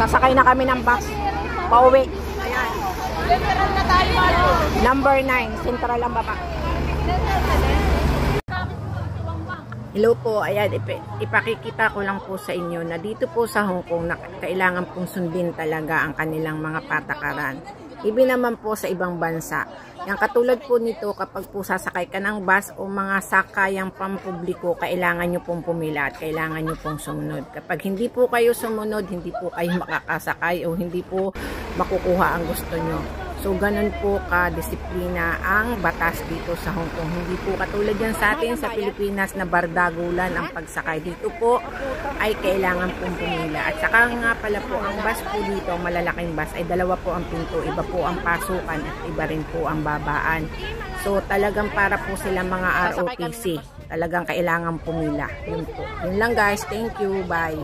Sasakay na kami ng bus. Pauwi. Ayan. Number 9. Central ang baba. Hello po, ayan, ipakikita ko lang po sa inyo na dito po sa Hong Kong na kailangan pong sundin talaga ang kanilang mga patakaran. Ibi naman po sa ibang bansa. Yang katulad po nito kapag po sasakay ka ng bus o mga sakayang pampubliko, kailangan nyo pong pumila at kailangan nyo pong sumunod. Kapag hindi po kayo sumunod, hindi po kayo makakasakay o hindi po makukuha ang gusto nyo. So, ganun po ka-disiplina ang batas dito sa Hong Kong. Hindi po katulad yan sa atin sa Pilipinas na bardagulan ang pagsakay. Dito po ay kailangan pong pumila. At saka nga pala po, ang bus po dito, malalaking bus, ay dalawa po ang pinto. Iba po ang pasukan at iba rin po ang babaan. So, talagang para po sila mga ROTC. Talagang kailangan pumila. Yun po. Yun lang guys. Thank you. Bye.